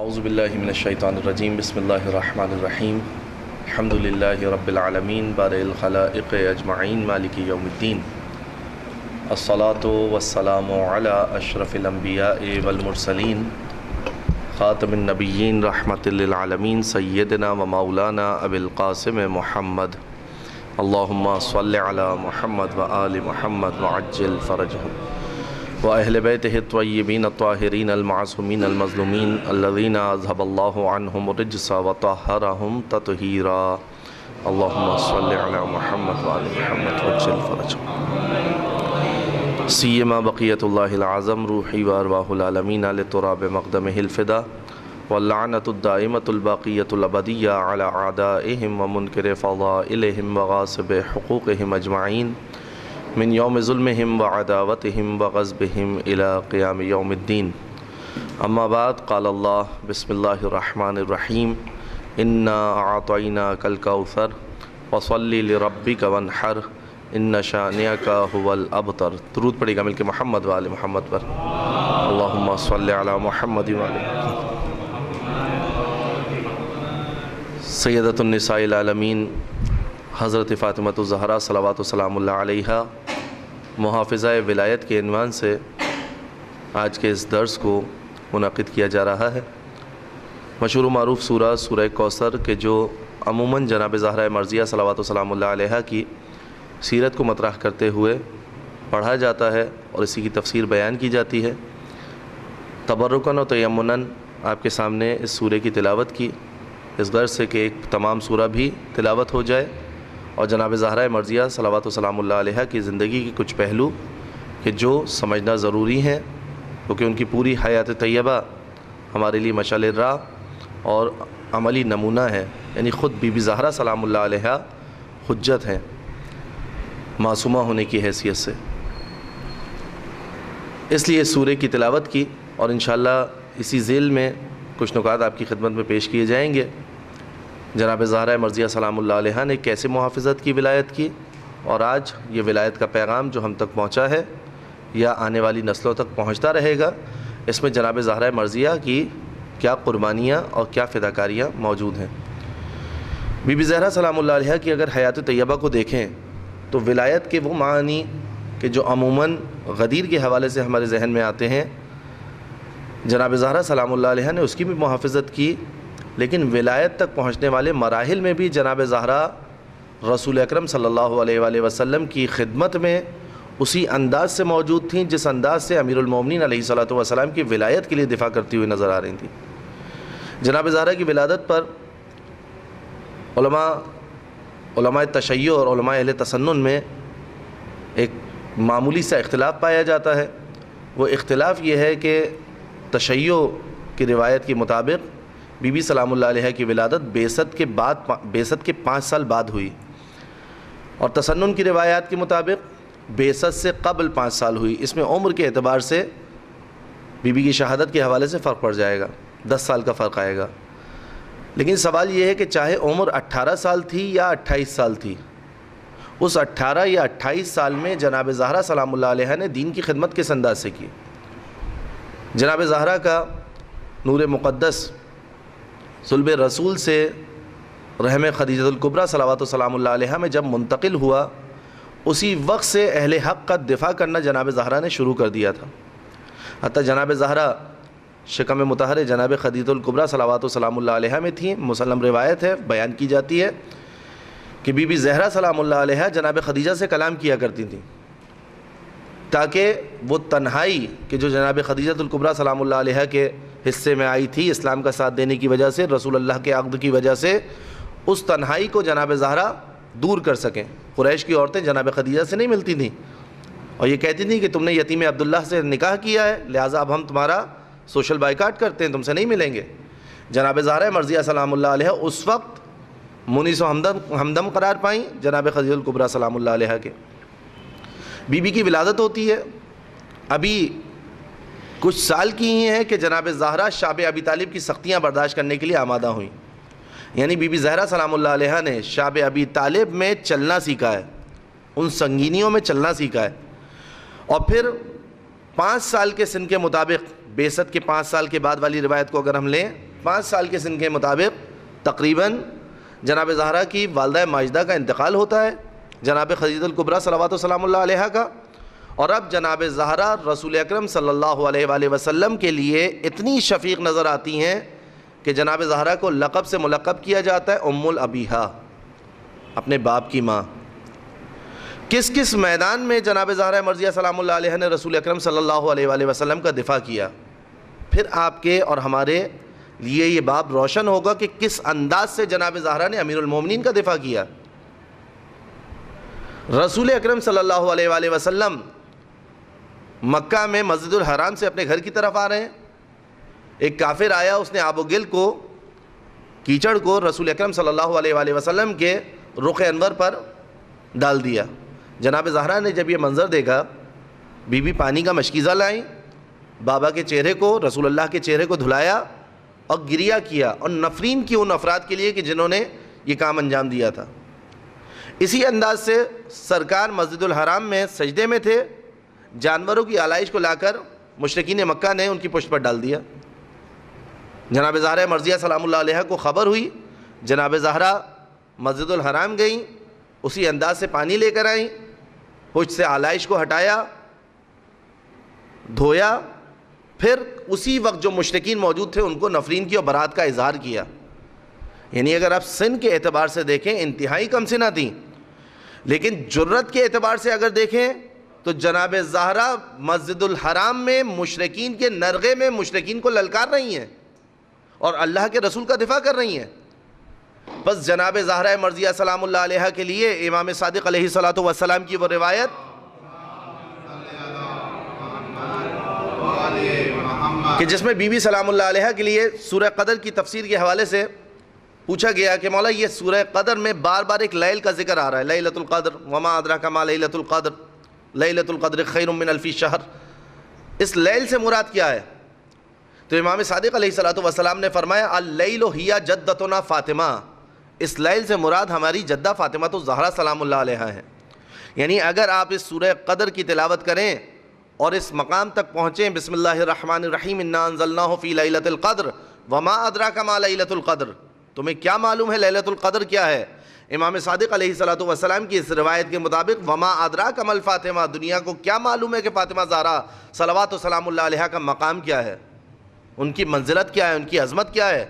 اعوذ باللہ من الشیطان الرجیم بسم اللہ الرحمن الرحیم الحمد للہ رب العالمین بارئ الخلائق اجمعین مالک یوم الدین الصلاۃ والسلام علی اشرف الانبیاء والمرسلین خاتم النبیین رحمۃ للعالمین سیدنا و مولانا ابی القاسم محمد اللہم صل علی محمد و آل محمد وعجل فرجہم وأهل بيته الطيبين الطاهرين المعصومين المظلومين الذين أذهب الله عنهم الرجس وطهرهم تطهيرا اللهم صل على محمد وآل محمد وعجل فرجهم سيما بقية الله العظم روحي وأرواح العالمين لتراب مقدمه الفدا واللعنة الدائمة الباقية الأبدية على أعدائهم ومنكر فضائلهم وغاصب حقوقهم أجمعين من یوم ظلمهم وعداوتهم وغضبهم الى قیام یوم الدین اما بعد قال اللہ بسم اللہ الرحمن الرحیم انا اعطیناک الکوثر فصل لربک وانحر ان شانئک هو الابتر۔ درود پڑھے گا مل کے محمد و آل محمد پر، اللہم صل علی محمد و آل محمد۔ سیدۃ النساء العالمین حضرت فاطمۃ الزہرا صلوات و سلام اللہ علیہا محافظہ ولایت کے عنوان سے آج کے اس درس کو منعقد کیا جا رہا ہے۔ مشہور و معروف سورہ کوثر کے جو عموماً جناب زہرہ مرضیہ صلوات و سلام اللہ علیہا کی سیرت کو مطرح کرتے ہوئے پڑھا جاتا ہے اور اسی کی تفسیر بیان کی جاتی ہے۔ تبرکاً و تیمناً آپ کے سامنے اس سورہ کی تلاوت کی، اس غرض سے کہ ایک تمام سورہ بھی تلاوت ہو جائے اور جناب زہرہ مرضیہ صلوات و سلام اللہ علیہا کی زندگی کے کچھ پہلو کہ جو سمجھنا ضروری ہیں، کیونکہ ان کی پوری حیات طیبہ ہمارے لیے مشعل راہ اور عملی نمونہ ہے، یعنی خود بی بی زہرا سلام اللہ علیہا حجت ہیں معصومہ ہونے کی حیثیت سے۔ اس لیے اس سورہ کی تلاوت کی اور انشاءاللہ اسی ذیل میں کچھ نکات آپ کی خدمت میں پیش کیے جائیں گے۔ جناب زہرہ مرضیہ سلام اللہ علیہا نے کیسے محافظت کی ولایت کی اور آج یہ ولایت کا پیغام جو ہم تک پہنچا ہے یا آنے والی نسلوں تک پہنچتا رہے گا، اس میں جناب زہرہ مرضیہ کی کیا قربانیاں اور کیا فداکاریاں موجود ہیں۔ بی بی زہرا سلام اللہ علیہا کی اگر حیات طیبہ کو دیکھیں تو ولایت کے وہ معنی کہ جو عموماً غدیر کے حوالے سے ہمارے ذہن میں آتے ہیں، جناب زہرا سلام اللہ علیہا نے اس کی بھی محافظت کی، لیکن ولایت تک پہنچنے والے مراحل میں بھی جناب زہرا رسول اکرم صلی اللہ علیہ وآلہ وسلم کی خدمت میں اسی انداز سے موجود تھیں جس انداز سے امیر المومنین علیہ الصلوۃ والسلام کی ولایت کے لیے دفاع کرتی ہوئی نظر آ رہی تھیں۔ جناب زہرا کی ولادت پر علماء تشیع اور علماء اہل تسنن میں ایک معمولی سا اختلاف پایا جاتا ہے۔ وہ اختلاف یہ ہے کہ تشیع کی روایت کے مطابق بی بی سلام اللہ علیہا کی ولادت بعثت کے 5 سال بعد ہوئی، اور تسنن کی روایات کے مطابق بعثت سے قبل 5 سال ہوئی۔ اس میں عمر کے اعتبار سے بی بی کی شہادت کے حوالے سے فرق پڑ جائے گا، 10 سال کا فرق آئے گا۔ لیکن سوال یہ ہے کہ چاہے عمر 18 سال تھی یا 28 سال تھی، اس 18 یا 28 سال میں جناب زہرا سلام اللہ علیہا نے دین کی خدمت کس انداز سے کی؟ جناب زہرا کا نور مقدس صلب رسول سے رحم خدیجہ الکبریٰ صلوات و سلام اللہ علیہا میں جب منتقل ہوا، اسی وقت سے اہل حق کا دفاع کرنا جناب زہرا نے شروع کر دیا تھا۔ حتیٰ جناب زہرا شکم مطہر جناب خدیجہ الکبریٰ صلوات و سلام اللہ علیہا میں تھیں۔ مسلم روایت ہے، بیان کی جاتی ہے کہ بی بی زہرا سلام اللہ علیہا جناب خدیجہ سے کلام کیا کرتی تھیں تاکہ وہ تنہائی کہ جو جناب خدیجہ الکبریٰ سلام اللہ علیہا کے حصے میں آئی تھی اسلام کا ساتھ دینے کی وجہ سے، رسول اللہ کے عقد کی وجہ سے، اس تنہائی کو جناب زہرا دور کر سکیں۔ قریش کی عورتیں جناب خدیجہ سے نہیں ملتی تھیں اور یہ کہتی تھیں کہ تم نے یتیم عبداللہ سے نکاح کیا ہے، لہٰذا اب ہم تمہارا سوشل بائیکاٹ کرتے ہیں، تم سے نہیں ملیں گے۔ جناب زہرا مرضیہ سلام اللہ علیہا اس وقت مونس و ہمدم قرار پائیں جناب خدیجہ الکبریٰ سلام اللہ علیہا کے۔ بی بی کی ولادت ہوتی ہے، ابھی کچھ سال کی ہی ہیں کہ جناب زہرا شاب ابی طالب کی سختیاں برداشت کرنے کے لیے آمادہ ہوئیں، یعنی بی بی زہرا سلام اللہ علیہا نے شاب ابی طالب میں چلنا سیکھا ہے، ان سنگینیوں میں چلنا سیکھا ہے، اور پھر 5 سال کے سن کے مطابق بعثت کے 5 سال کے بعد والی روایت کو اگر ہم لیں 5 سال کے سن کے مطابق تقریباً جناب زہرا کی والدہ ماجدہ کا انتقال ہوتا ہے، جناب خدیجہ الکبریٰ صلوات و سلام اللہ علیہا کا، اور اب جناب زہرا رسول اکرم صلی اللہ علیہ وآلہ وسلم کے لیے اتنی شفیق نظر آتی ہیں کہ جناب زہرا کو لقب سے ملقب کیا جاتا ہے ام الابیہا، اپنے باپ کی ماں۔ کس کس میدان میں جناب زہرا مرضیہ سلام اللہ علیہ نے رسول اکرم صلی اللہ علیہ وآلہ وسلم کا دفاع کیا؟ پھر آپ کے اور ہمارے لیے یہ باب روشن ہوگا کہ کس انداز سے جناب زہرا نے امیر المومنین کا دفاع کیا۔ رسول اکرم صلی اللہ علیہ وآلہ وسلم مکہ میں مسجد الحرام سے اپنے گھر کی طرف آ رہے ہیں، ایک کافر آیا، اس نے آب و گل کو، کیچڑ کو رسول اکرم صلی اللہ علیہ وآلہ وسلم کے رخ انور پر ڈال دیا۔ جناب زہرا نے جب یہ منظر دیکھا، بی بی پانی کا مشکیزہ لائیں، بابا کے چہرے کو، رسول اللہ کے چہرے کو دھلایا اور گریہ کیا، اور نفرین کی ان افراد کے لیے کہ جنہوں نے یہ کام انجام دیا تھا۔ اسی انداز سے سرکار مسجد الحرام میں سجدے میں تھے، جانوروں کی آلائش کو لا کر مشرکین مکہ نے ان کی پشت پر ڈال دیا۔ جناب زہرا مرضیہ سلام اللہ علیہ کو خبر ہوئی، جناب زہرا مسجد الحرام گئیں، اسی انداز سے پانی لے کر آئیں، پشت سے آلائش کو ہٹایا، دھویا، پھر اسی وقت جو مشرکین موجود تھے ان کو نفرین کی اور برات کا اظہار کیا۔ یعنی اگر آپ سن کے اعتبار سے دیکھیں انتہائی کم سنہ تھیں، لیکن جرت کے اعتبار سے اگر دیکھیں تو جناب زہرا مسجد الحرام میں مشرکین کے نرغے میں مشرکین کو للکار رہی ہیں اور اللہ کے رسول کا دفاع کر رہی ہیں۔ بس جناب زہرا مرضیہ سلام اللہ علیہ کے لیے امام صادق علیہ الصلوۃ والسلام کی وہ روایت کہ جس میں بی بی سلام اللہ علیہ کے لیے سورہ قدر کی تفسیر کے حوالے سے پوچھا گیا کہ مولا یہ سورہ قدر میں بار بار ایک لیل کا ذکر آ رہا ہے، لیلۃ القدر وما ادراک ما لیلۃ القدر، لیلۃ القدر خیر من الف شہر، اس لیل سے مراد کیا ہے؟ تو امام صادق علیہ الصلوۃ والسلام نے فرمایا اللیل ہی جدتنا فاطمہ، اس لیل سے مراد ہماری جدہ فاطمہ تو زہرا سلام اللہ علیہ ہیں۔ یعنی اگر آپ اس سورہ قدر کی تلاوت کریں اور اس مقام تک پہنچیں بسم اللہ الرحمن الرحیم انا انزلناہ فی لیلۃ القدر وما ادراک ما لیلۃ القدر، تمہیں کیا معلوم ہے لیلۃ القدر کیا ہے؟ امام صادق علیہ الصلوۃ والسلام کی اس روایت کے مطابق وما ادراک ما الفاطمہ، دنیا کو کیا معلوم ہے کہ فاطمہ زہرا صلوات و سلام اللہ علیہ کا مقام کیا ہے، ان کی منزلت کیا ہے، ان کی عظمت کیا ہے۔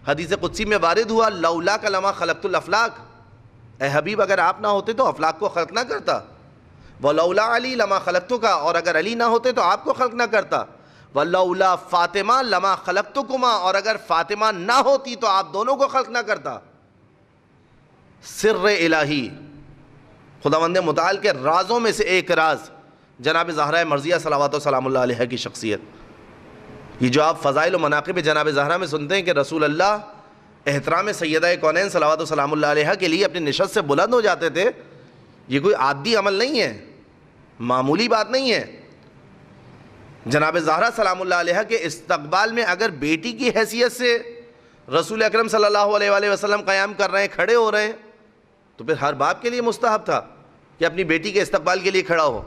حدیث قدسی میں وارد ہوا لولاک لما خلقت الافلاک، اے حبیب اگر آپ نہ ہوتے تو افلاک کو خلق نہ کرتا، ولولا علی لما خلقتک، اور اگر علی نہ ہوتے تو آپ کو خلق نہ کرتا، ولولا فاطمہ لما خلقتکما، اور اگر فاطمہ نہ ہوتی تو آپ دونوں کو خلق نہ کرتا۔ سر الہی، خداوند متعال کے رازوں میں سے ایک راز جناب زہرا مرضیہ صلوات و سلام اللہ علیہ کی شخصیت۔ یہ جو آپ فضائل و مناقب جناب زہرا میں سنتے ہیں کہ رسول اللہ احترام سیدہ کونین صلوات و سلام اللہ علیہ کے لیے اپنی نشست سے بلند ہو جاتے تھے، یہ کوئی عادی عمل نہیں ہے، معمولی بات نہیں ہے۔ جناب زہرا سلام اللہ علیہ کے استقبال میں اگر بیٹی کی حیثیت سے رسول اکرم صلی اللہ علیہ وآلہ وسلم قیام کر رہے ہیں، کھڑے ہو رہے ہیں، تو پھر ہر باپ کے لیے مستحب تھا کہ اپنی بیٹی کے استقبال کے لیے کھڑا ہو۔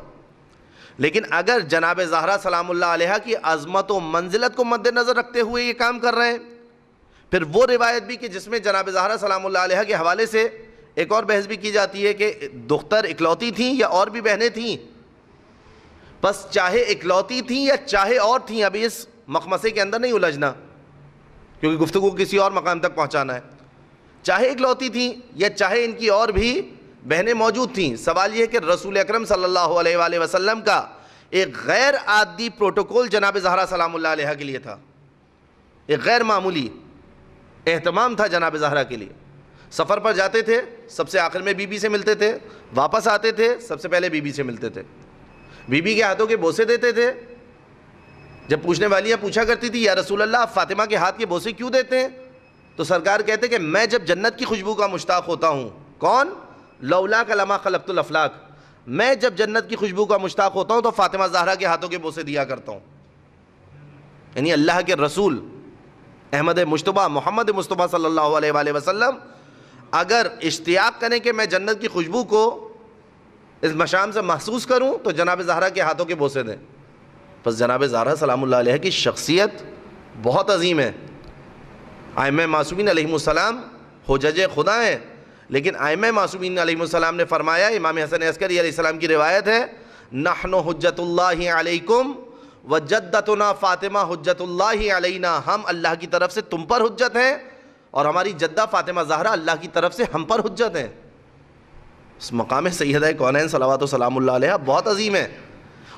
لیکن اگر جناب زہرا سلام اللہ علیہ کی عظمت و منزلت کو مد نظر رکھتے ہوئے یہ کام کر رہے ہیں، پھر وہ روایت بھی کہ جس میں جناب زہرا سلام اللہ علیہ کے حوالے سے ایک اور بحث بھی کی جاتی ہے کہ دختر اکلوتی تھیں یا اور بھی بہنیں تھیں، بس چاہے اکلوتی تھیں یا چاہے اور تھیں، ابھی اس مخمسے کے اندر نہیں الجھنا کیونکہ گفتگو کسی اور مقام تک پہنچانا ہے، چاہے اکلوتی تھیں یا چاہے ان کی اور بھی بہنیں موجود تھیں، سوال یہ ہے کہ رسول اکرم صلی اللہ علیہ وآلہ وسلم کا ایک غیر عادی پروٹوکول جناب زہرا سلام اللہ علیہ کے لیے تھا، ایک غیر معمولی اہتمام تھا جناب زہرا کے لیے۔ سفر پر جاتے تھے، سب سے آخر میں بی بی سے ملتے تھے، واپس آتے تھے، سب سے پہلے بی بی سے ملتے تھے، بی بی کے ہاتھوں کے بوسے دیتے تھے۔ جب پوچھنے والیاں پوچھا کرتی تھی یا رسول اللہ آپ فاطمہ کے ہاتھ کے بوسے کیوں دیتے ہیں، تو سرکار کہتے کہ میں جب جنت کی خوشبو کا مشتاق ہوتا ہوں، کون؟ لولاک لما خلقت الافلاک، میں جب جنت کی خوشبو کا مشتاق ہوتا ہوں تو فاطمہ زہرا کے ہاتھوں کے بوسے دیا کرتا ہوں۔ یعنی اللہ کے رسول احمد مجتبیٰ محمد مصطفیٰ صلی اللہ علیہ وآلہ وسلم اگر اشتیاق کریں کہ میں جنت کی خوشبو کو اس مشام سے محسوس کروں تو جناب زہرا کے ہاتھوں کے بوسے دیں۔ بس جناب زہرا سلام اللہ علیہ کی شخصیت بہت عظیم ہے، ائمہ معصومین علیہم السلام حجج خدا ہیں، لیکن ائمہ معصومین علیہم السلام نے فرمایا، امام حسن عسکری علیہ السلام کی روایت ہے، نحن حجت اللہ علیکم وجدتنا فاطمہ حجت اللہ علینا، ہم اللہ کی طرف سے تم پر حجت ہیں اور ہماری جدہ فاطمہ زہرا اللہ کی طرف سے ہم پر حجت ہیں۔ اس مقام سیدہ کونین صلوات و سلام اللہ علیہ بہت عظیم ہے،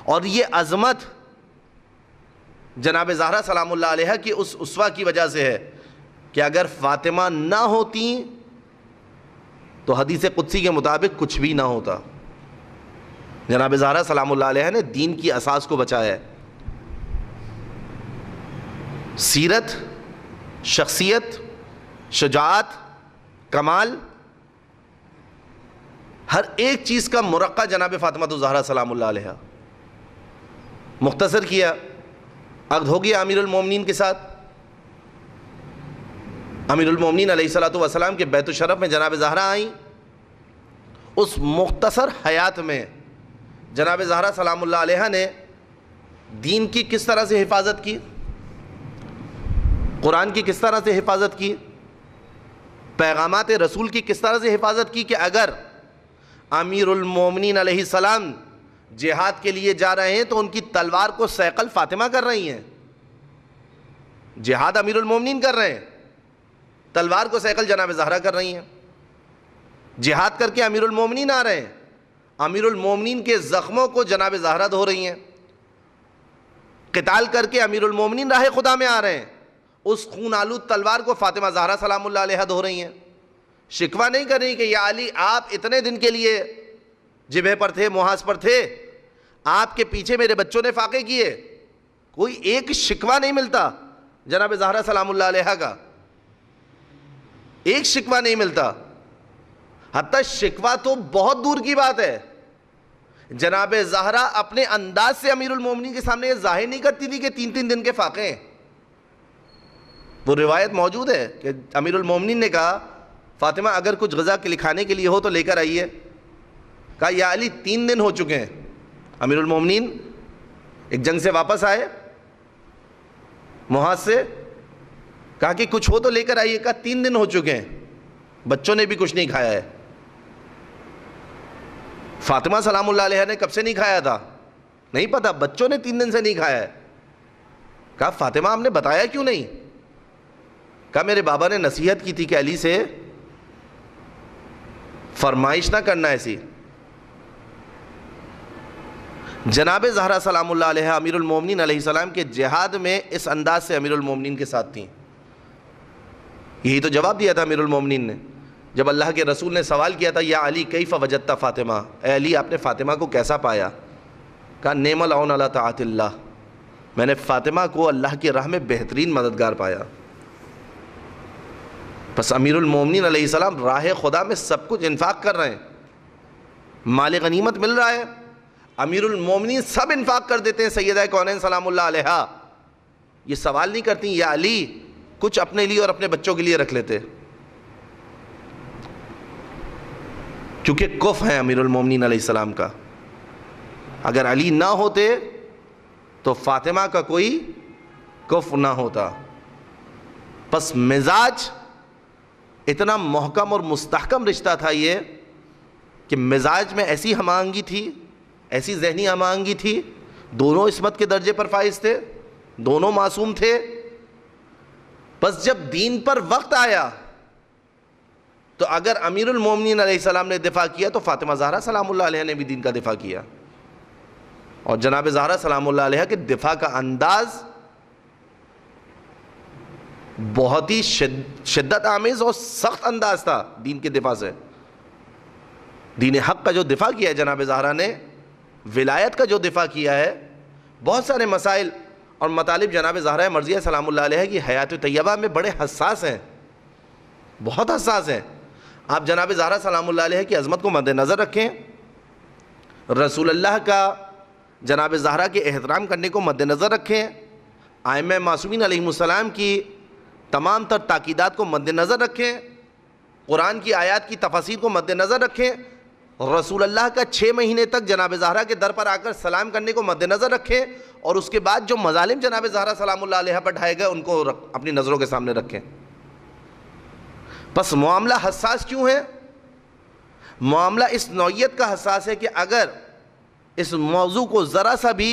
اور یہ عظمت جناب زہرا سلام اللہ علیہ کی اس اسوہ کی وجہ سے ہے کہ اگر فاطمہ نہ ہوتی تو حدیث قدسی کے مطابق کچھ بھی نہ ہوتا۔ جناب زہرا سلام اللہ علیہ نے دین کی اساس کو بچایا ہے۔ سیرت، شخصیت، شجاعت، کمال، ہر ایک چیز کا مرقع جناب فاطمہ الزہرا سلام اللہ علیہ۔ مختصر کیا، عقد ہو گیا امیر المومنین کے ساتھ۔ امیر المومنین علیہ الصلوۃ والسلام کے بیت الشرف میں جناب زہرا آئیں۔ اس مختصر حیات میں جناب زہرا سلام اللہ علیہ نے دین کی کس طرح سے حفاظت کی، قرآن کی کس طرح سے حفاظت کی، پیغامات رسول کی کس طرح سے حفاظت کی، کہ اگر امیر المومنین علیہ السلام جہاد کے لیے جا رہے ہیں تو ان کی تلوار کو صیقل فاطمہ کر رہی ہیں۔ جہاد امیر المومنین کر رہے ہیں، تلوار کو صیقل جناب زہرا کر رہی ہیں۔ جہاد کر کے امیر المومنین آ رہے ہیں، امیر المومنین کے زخموں کو جناب زہرا دھو رہی ہیں۔ قتال کر کے امیر المومنین راہ خدا میں آ رہے ہیں، اس خون آلود تلوار کو فاطمہ زہرا سلام اللہ علیہ دھو رہی ہیں۔ شکوہ نہیں کر رہی کہ یا علی آپ اتنے دن کے لیے جبہے پر تھے، محاذ پر تھے، آپ کے پیچھے میرے بچوں نے فاقے کیے۔ کوئی ایک شکوہ نہیں ملتا جناب زہرا سلام اللہ علیہ کا، ایک شکوہ نہیں ملتا۔ حتیٰ شکوہ تو بہت دور کی بات ہے، جناب زہرا اپنے انداز سے امیر المومنین کے سامنے یہ ظاہر نہیں کرتی تھی کہ تین تین دن کے فاقے ہیں۔ وہ روایت موجود ہے کہ امیر المومنین نے کہا فاطمہ اگر کچھ غذا کے لکھانے کے لیے ہو تو لے کر آئیے۔ کہا یا علی 3 دن ہو چکے ہیں۔ امیر المومنین ایک جنگ سے واپس آئے محاذ سے، کہا کہ کچھ ہو تو لے کر آئیے۔ کہا 3 دن ہو چکے ہیں، بچوں نے بھی کچھ نہیں کھایا ہے۔ فاطمہ سلام اللہ علیہ نے کب سے نہیں کھایا تھا نہیں پتا، بچوں نے 3 دن سے نہیں کھایا ہے۔ کہا فاطمہ ہم نے بتایا کیوں نہیں؟ کہا میرے بابا نے نصیحت کی تھی کہ علی سے فرمائش نہ کرنا ایسی۔ جناب زہرا سلام اللہ علیہ امیر المومنین علیہ السلام کے جہاد میں اس انداز سے امیر المومنین کے ساتھ تھیں۔ یہی تو جواب دیا تھا امیر المومنین نے جب اللہ کے رسول نے سوال کیا تھا یا علی کیف وجدت فاطمہ، اے علی آپ نے فاطمہ کو کیسا پایا؟ کہا نعم العون علی طاعت اللہ، میں نے فاطمہ کو اللہ کی راہ میں بہترین مددگار پایا۔ بس امیر المومنین علیہ السلام راہ خدا میں سب کچھ انفاق کر رہے ہیں، مال غنیمت مل رہا ہے، امیر المومنین سب انفاق کر دیتے ہیں۔ سیدہ کونین سلام اللہ علیہ یہ سوال نہیں کرتی یا علی کچھ اپنے لیے اور اپنے بچوں کے لیے رکھ لیتے، کیونکہ کف ہے امیر المومنین علیہ السلام کا۔ اگر علی نہ ہوتے تو فاطمہ کا کوئی کف نہ ہوتا۔ پس مزاج اتنا محکم اور مستحکم رشتہ تھا یہ کہ مزاج میں ایسی ہم آہنگی تھی، ایسی ذہنی ہم آہنگی تھی، دونوں عصمت کے درجے پر فائز تھے، دونوں معصوم تھے۔ بس جب دین پر وقت آیا تو اگر امیر المومنین علیہ السلام نے دفاع کیا تو فاطمہ زہرا سلام اللہ علیہ نے بھی دین کا دفاع کیا۔ اور جناب زہرا سلام اللہ علیہ کے دفاع کا انداز بہت ہی شدت آمیز اور سخت انداز تھا دین کے دفاع سے۔ دین حق کا جو دفاع کیا ہے جناب زہرا نے، ولایت کا جو دفاع کیا ہے، بہت سارے مسائل اور مطالب جناب زہرا مرضیہ سلام اللہ علیہ کی حیات طیبہ میں بڑے حساس ہیں، بہت حساس ہیں۔ آپ جناب زہرا سلام اللہ علیہ کی عظمت کو مد نظر رکھیں، رسول اللہ کا جناب زہرا کے احترام کرنے کو مد نظر رکھیں، ائمہ معصومین علیہم السلام کی تمام تر تاکیدات کو مد نظر رکھیں، قرآن کی آیات کی تفاسیر کو مد نظر رکھیں، رسول اللہ کا 6 مہینے تک جناب زہرا کے در پر آ کر سلام کرنے کو مد نظر رکھیں، اور اس کے بعد جو مظالم جناب زہرا سلام اللہ علیہ پر ڈھائے گئے ان کو اپنی نظروں کے سامنے رکھیں۔ پس معاملہ حساس کیوں ہے؟ معاملہ اس نوعیت کا حساس ہے کہ اگر اس موضوع کو ذرا سا بھی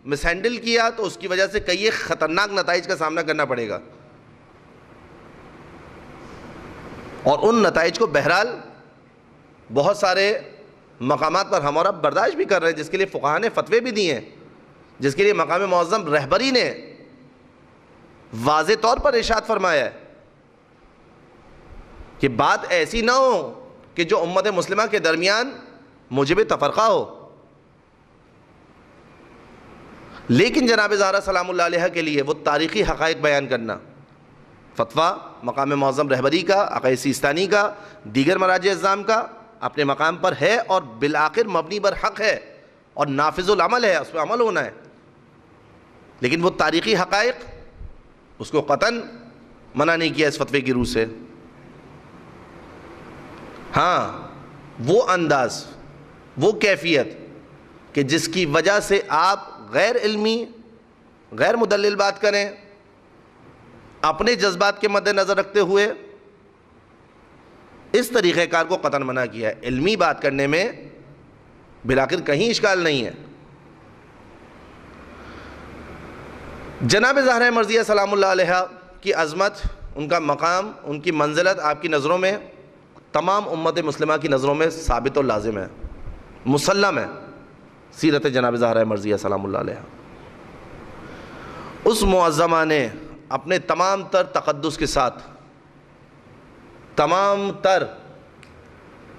مس ہینڈل کیا تو اس کی وجہ سے کئی خطرناک نتائج کا سامنا کرنا پڑے گا، اور ان نتائج کو بہرحال بہت سارے مقامات پر ہم اور اب برداشت بھی کر رہے ہیں، جس کے لیے فقہاء نے فتوے بھی دیے ہیں، جس کے لیے مقام معظم رہبری نے واضح طور پر ارشاد فرمایا ہے کہ بات ایسی نہ ہو کہ جو امت مسلمہ کے درمیان موجب تفرقہ ہو۔ لیکن جناب زہرا سلام اللہ علیہ کے لیے وہ تاریخی حقائق بیان کرنا، فتویٰ مقام معظم رہبری کا، عقائد سیستانی کا، دیگر مراجع اعظام کا اپنے مقام پر ہے اور بالآخر مبنی بر حق ہے اور نافذ العمل ہے، اس پہ عمل ہونا ہے، لیکن وہ تاریخی حقائق اس کو قطعاً منع نہیں کیا اس فتوے کی روح سے۔ ہاں وہ انداز، وہ کیفیت کہ جس کی وجہ سے آپ غیر علمی، غیر مدلل بات کریں، اپنے جذبات کے مد نظر رکھتے ہوئے، اس طریقہ کار کو قطعاً منع کیا ہے۔ علمی بات کرنے میں بالآخر کہیں اشکال نہیں ہے۔ جناب زہرا مرضیہ سلام اللہ علیہ کی عظمت، ان کا مقام، ان کی منزلت آپ کی نظروں میں، تمام امت مسلمہ کی نظروں میں ثابت و لازم ہے، مسلم ہے سیرت جناب زہرا مرضیہ سلام اللہ علیہ۔ اس معظمہ نے اپنے تمام تر تقدس کے ساتھ، تمام تر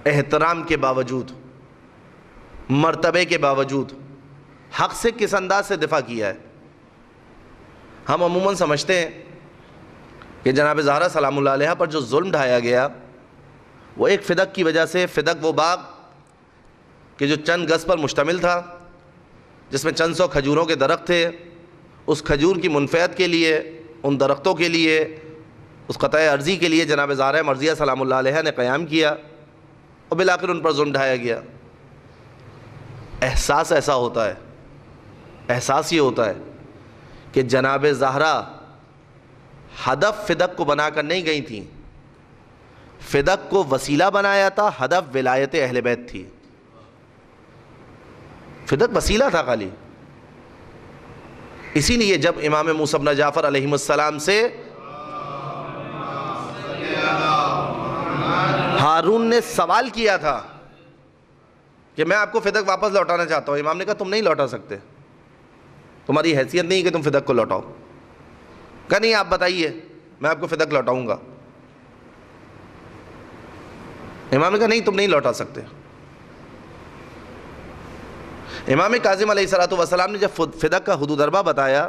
احترام کے باوجود، مرتبے کے باوجود حق سے کس انداز سے دفاع کیا ہے۔ ہم عموماً سمجھتے ہیں کہ جناب زہرا سلام اللہ علیہ پر جو ظلم ڈھایا گیا وہ ایک فدق کی وجہ سے، فدق وہ باغ کہ جو چند گز پر مشتمل تھا، جس میں چند سو کھجوروں کے درخت تھے، اس کھجور کی منفعت کے لیے، ان درختوں کے لیے، اس قطع ارضی کے لیے جناب زہرا مرضیہ سلام اللہ علیہ نے قیام کیا اور بالآخر ان پر ظلم ڈھایا گیا۔ احساس ایسا ہوتا ہے، احساس یہ ہوتا ہے کہ جناب زہرا ہدف فدق کو بنا کر نہیں گئی تھیں، فدق کو وسیلہ بنایا تھا، ہدف ولایت اہل بیت تھی۔ فدق وسیلہ تھا خالی۔ اسی لیے جب امام موسیٰ بن جعفر علیہ السلام سے ہارون نے سوال کیا تھا کہ میں آپ کو فدق واپس لوٹانا چاہتا ہوں، امام نے کہا تم نہیں لوٹا سکتے، تمہاری حیثیت نہیں کہ تم فدق کو لوٹاؤ۔ کہا نہیں، آپ بتائیے میں آپ کو فدق لوٹاؤں گا۔ امام نے کہا نہیں، تم نہیں لوٹا سکتے۔ امام کاظم علیہ السلام نے جب فدق کا حدود اربع بتایا،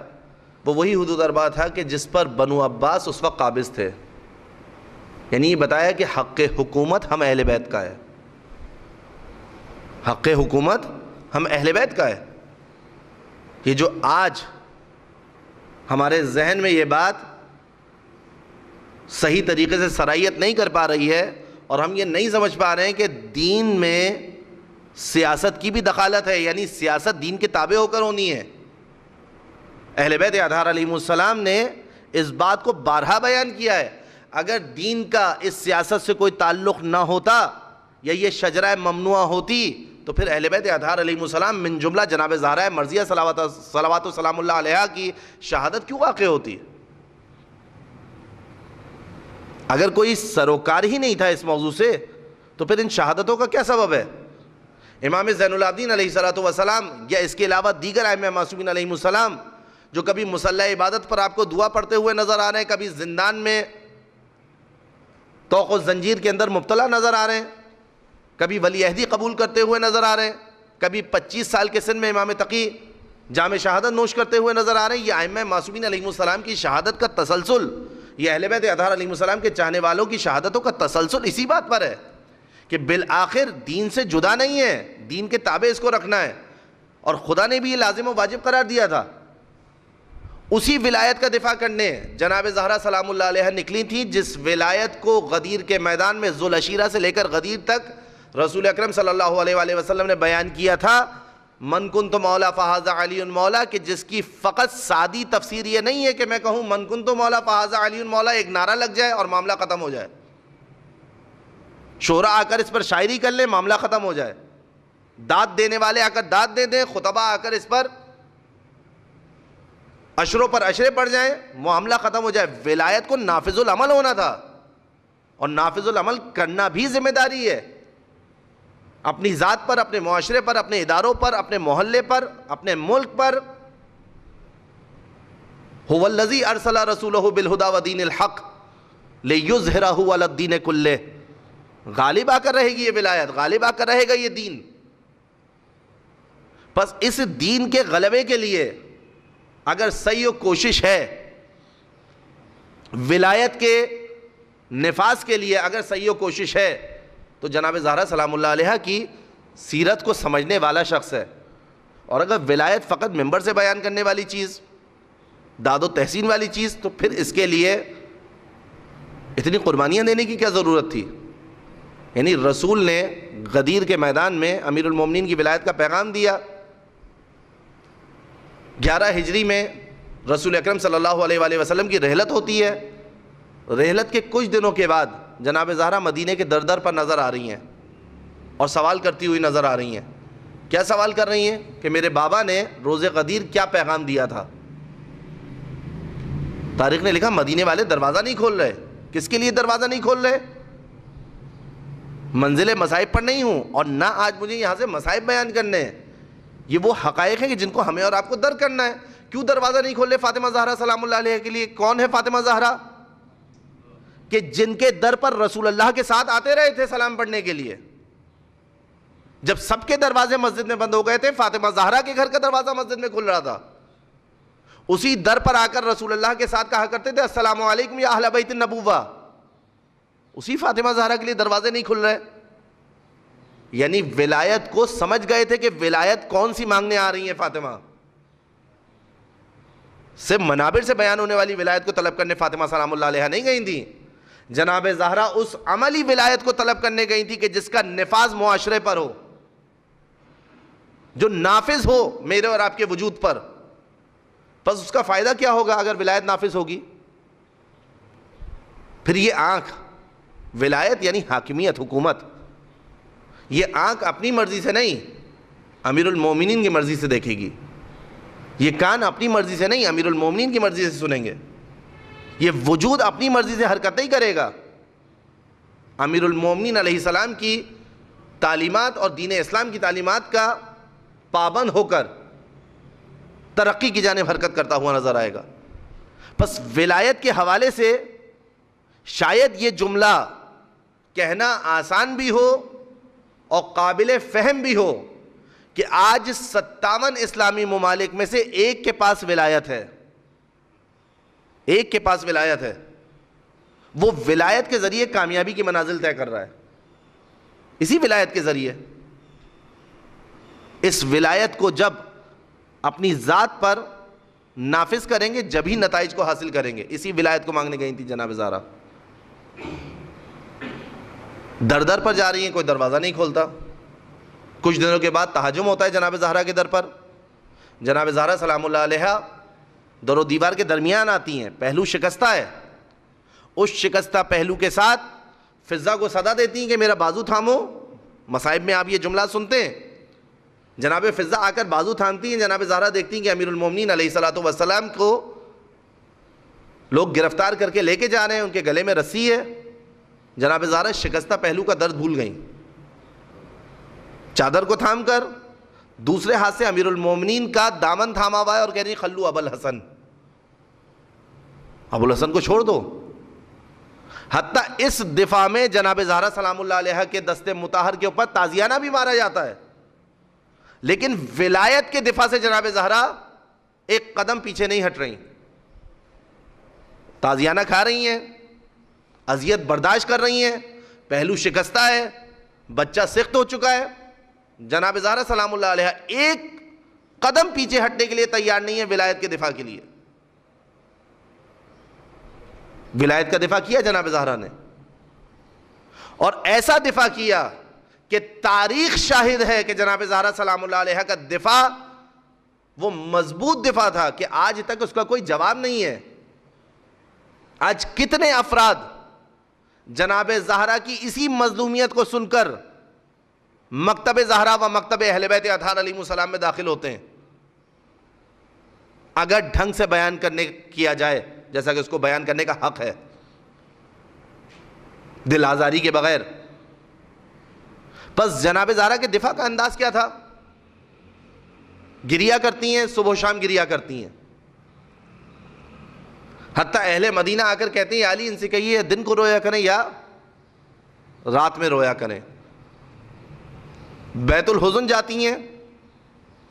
وہ وہی حدود اربع تھا کہ جس پر بنو عباس اس وقت قابض تھے، یعنی یہ بتایا کہ حق حکومت ہم اہل بیت کا ہے، حق حکومت ہم اہل بیت کا ہے۔ یہ جو آج ہمارے ذہن میں یہ بات صحیح طریقے سے سرائیت نہیں کر پا رہی ہے، اور ہم یہ نہیں سمجھ پا رہے ہیں کہ دین میں سیاست کی بھی دخالت ہے، یعنی سیاست دین کے تابع ہو کر ہونی ہے۔ اہل بیت اطہار علیہ السلام نے اس بات کو بارہا بیان کیا ہے، اگر دین کا اس سیاست سے کوئی تعلق نہ ہوتا یا یہ شجرہ ممنوع ہوتی تو پھر اہل بیت اطہار علیہ السلام من جملہ جناب زہرا مرضیہ صلوات و سلام اللہ علیہ کی شہادت کیوں واقع ہوتی؟ اگر کوئی سروکار ہی نہیں تھا اس موضوع سے تو پھر ان شہادتوں کا کیا سبب ہے؟ امام زین العابدین علیہ السلام یا اس کے علاوہ دیگر ائمہ معصومین علیہ السلام جو کبھی مصلی عبادت پر آپ کو دعا پڑھتے ہوئے نظر آ رہے ہیں، کبھی زندان میں طوق و زنجیر کے اندر مبتلا نظر آ رہے ہیں، کبھی ولی عہدی قبول کرتے ہوئے نظر آ رہے ہیں، کبھی 25 سال کے سن میں امام تقی جام شہادت نوش کرتے ہوئے نظر آ رہے ہیں، یہ ائمہ معصومین علیہ السلام کی شہادت کا تسلسل، یہ اہل بیت اطہار علیہ السلام کے چاہنے والوں کی شہادتوں کا تسلسل اسی بات پر ہے کہ بالآخر دین سے جدا نہیں ہے، دین کے تابع اس کو رکھنا ہے، اور خدا نے بھی یہ لازم و واجب قرار دیا تھا۔ اسی ولایت کا دفاع کرنے جناب زہرا سلام اللہ علیہ نکلی تھی، جس ولایت کو غدیر کے میدان میں ذوالعشیرہ سے لے کر غدیر تک رسول اکرم صلی اللہ علیہ وآلہ وسلم نے بیان کیا تھا، من کنت مولا فہذا علی مولا، کہ جس کی فقط سادی تفسیر یہ نہیں ہے کہ میں کہوں من کنت مولا فہذا علی مولا، ایک نعرہ لگ جائے اور معاملہ ختم ہو جائے۔ شعرا آ کر اس پر شاعری کر لیں، معاملہ ختم ہو جائے، داد دینے والے آ کر داد دے دیں، خطبہ آ کر اس پر اشروں پر اشرے پڑ جائیں، معاملہ ختم ہو جائے۔ ولایت کو نافذ العمل ہونا تھا، اور نافذ العمل کرنا بھی ذمہ داری ہے، اپنی ذات پر، اپنے معاشرے پر، اپنے اداروں پر، اپنے محلے پر، اپنے ملک پر۔ هو الذی ارسل رسولہ بالہدی ودین الحق لیظہرہ علی الدین کلہ۔ غالب آ کر رہے گی یہ ولایت، غالب آ کر رہے گا یہ دین۔ بس اس دین کے غلبے کے لیے اگر سعی و کوشش ہے، ولایت کے نفاذ کے لیے اگر سعی و کوشش ہے، تو جناب زہرا سلام اللہ علیہ کی سیرت کو سمجھنے والا شخص ہے۔ اور اگر ولایت فقط ممبر سے بیان کرنے والی چیز، داد و تحسین والی چیز، تو پھر اس کے لیے اتنی قربانیاں دینے کی کیا ضرورت تھی؟ یعنی رسول نے غدیر کے میدان میں امیر المومنین کی ولایت کا پیغام دیا۔ 11 ہجری میں رسول اکرم صلی اللہ علیہ وآلہ وسلم کی رحلت ہوتی ہے۔ رحلت کے کچھ دنوں کے بعد جناب زہرا مدینہ کے در در پر نظر آ رہی ہیں اور سوال کرتی ہوئی نظر آ رہی ہیں۔ کیا سوال کر رہی ہیں؟ کہ میرے بابا نے روز غدیر کیا پیغام دیا تھا؟ تاریخ نے لکھا مدینے والے دروازہ نہیں کھول رہے۔ کس کے لیے دروازہ نہیں کھول رہے؟ منزل مصائب پر نہیں ہوں، اور نہ آج مجھے یہاں سے مصائب بیان کرنے ہیں، یہ وہ حقائق ہیں کہ جن کو ہمیں اور آپ کو درک کرنا ہے۔ کیوں دروازہ نہیں کھول رہے فاطمہ زہرا سلام اللہ علیہ کے لیے؟ کون ہے فاطمہ زہرا؟ کہ جن کے در پر رسول اللہ کے ساتھ آتے رہے تھے سلام پڑھنے کے لیے۔ جب سب کے دروازے مسجد میں بند ہو گئے تھے، فاطمہ زہرا کے گھر کا دروازہ مسجد میں کھل رہا تھا۔ اسی در پر آ کر رسول اللہ کے ساتھ کہا کرتے تھے السلام علیکم یا اہل بیت النبوہ۔ اسی فاطمہ زہرا کے لیے دروازے نہیں کھل رہے۔ یعنی ولایت کو سمجھ گئے تھے کہ ولایت کون سی مانگنے آ رہی ہیں فاطمہ۔ صرف منابر سے بیان ہونے والی ولایت کو طلب کرنے فاطمہ سلام اللہ علیہ نہیں گئی تھیں، جناب زہرا اس عملی ولایت کو طلب کرنے گئی تھی کہ جس کا نفاذ معاشرے پر ہو، جو نافذ ہو میرے اور آپ کے وجود پر۔ بس اس کا فائدہ کیا ہوگا اگر ولایت نافذ ہوگی؟ پھر یہ آنکھ، ولایت یعنی حاکمیت، حکومت، یہ آنکھ اپنی مرضی سے نہیں، امیر المومنین کی مرضی سے دیکھے گی۔ یہ کان اپنی مرضی سے نہیں، امیر المومنین کی مرضی سے سنیں گے۔ یہ وجود اپنی مرضی سے حرکت نہیں کرے گا، امیر المومنین علیہ السلام کی تعلیمات اور دین اسلام کی تعلیمات کا پابند ہو کر ترقی کی جانب حرکت کرتا ہوا نظر آئے گا۔ بس ولایت کے حوالے سے شاید یہ جملہ کہنا آسان بھی ہو اور قابل فہم بھی ہو کہ آج 57 اسلامی ممالک میں سے ایک کے پاس ولایت ہے، ایک کے پاس ولایت ہے، وہ ولایت کے ذریعے کامیابی کی منازل طے کر رہا ہے، اسی ولایت کے ذریعے۔ اس ولایت کو جب اپنی ذات پر نافذ کریں گے جب ہی نتائج کو حاصل کریں گے۔ اسی ولایت کو مانگنے گئی تھی جناب زہرا۔ در در پر جا رہی ہیں، کوئی دروازہ نہیں کھولتا۔ کچھ دنوں کے بعد تہجم ہوتا ہے جناب زہرا کے در پر۔ جناب زہرا سلام اللہ علیہ در و دیوار کے درمیان آتی ہیں، پہلو شکستہ ہے، اس شکستہ پہلو کے ساتھ فضا کو صدا دیتی ہیں کہ میرا بازو تھامو۔ مصائب میں آپ یہ جملہ سنتے ہیں، جناب فضا آ کر بازو تھامتی ہیں، جناب زہرا دیکھتی ہیں کہ امیر المومنین علیہ الصلوۃ والسلام کو لوگ گرفتار کر کے لے کے جا رہے ہیں، ان کے گلے میں رسی ہے۔ جناب زہرا شکستہ پہلو کا درد بھول گئیں، چادر کو تھام کر دوسرے ہاتھ سے امیر المومنین کا دامن تھاما ہوا ہے اور کہہ رہی خلو ابو الحسن، ابو الحسن کو چھوڑ دو۔ حتیٰ اس دفاع میں جناب زہرا سلام اللہ علیہ کے دست مطہر کے اوپر تازیانہ بھی مارا جاتا ہے، لیکن ولایت کے دفاع سے جناب زہرا ایک قدم پیچھے نہیں ہٹ رہی، تازیانہ کھا رہی ہیں، اذیت برداشت کر رہی ہیں، پہلو شکستہ ہے، بچہ سخت ہو چکا ہے۔ جناب زہرا سلام اللہ علیہ ایک قدم پیچھے ہٹنے کے لیے تیار نہیں ہے ولایت کے دفاع کے لیے۔ ولایت کا دفاع کیا جناب زہرا نے، اور ایسا دفاع کیا کہ تاریخ شاہد ہے کہ جناب زہرا سلام اللہ علیہ کا دفاع وہ مضبوط دفاع تھا کہ آج تک اس کا کوئی جواب نہیں ہے۔ آج کتنے افراد جناب زہرا کی اسی مظلومیت کو سن کر مکتب زہرا و مکتب اہل بیت اطہار علیہ السلام میں داخل ہوتے ہیں. اگر ڈھنگ سے بیان کرنے کیا جائے جیسا کہ اس کو بیان کرنے کا حق ہے, دل آزاری کے بغیر. بس جناب زہرا کے دفاع کا انداز کیا تھا؟ گریا کرتی ہیں, صبح و شام گریا کرتی ہیں. حتیٰ اہل مدینہ آ کر کہتے ہیں یا علی ان سے کہیے دن کو رویا کریں یا رات میں رویا کریں. بیت الحزن جاتی ہیں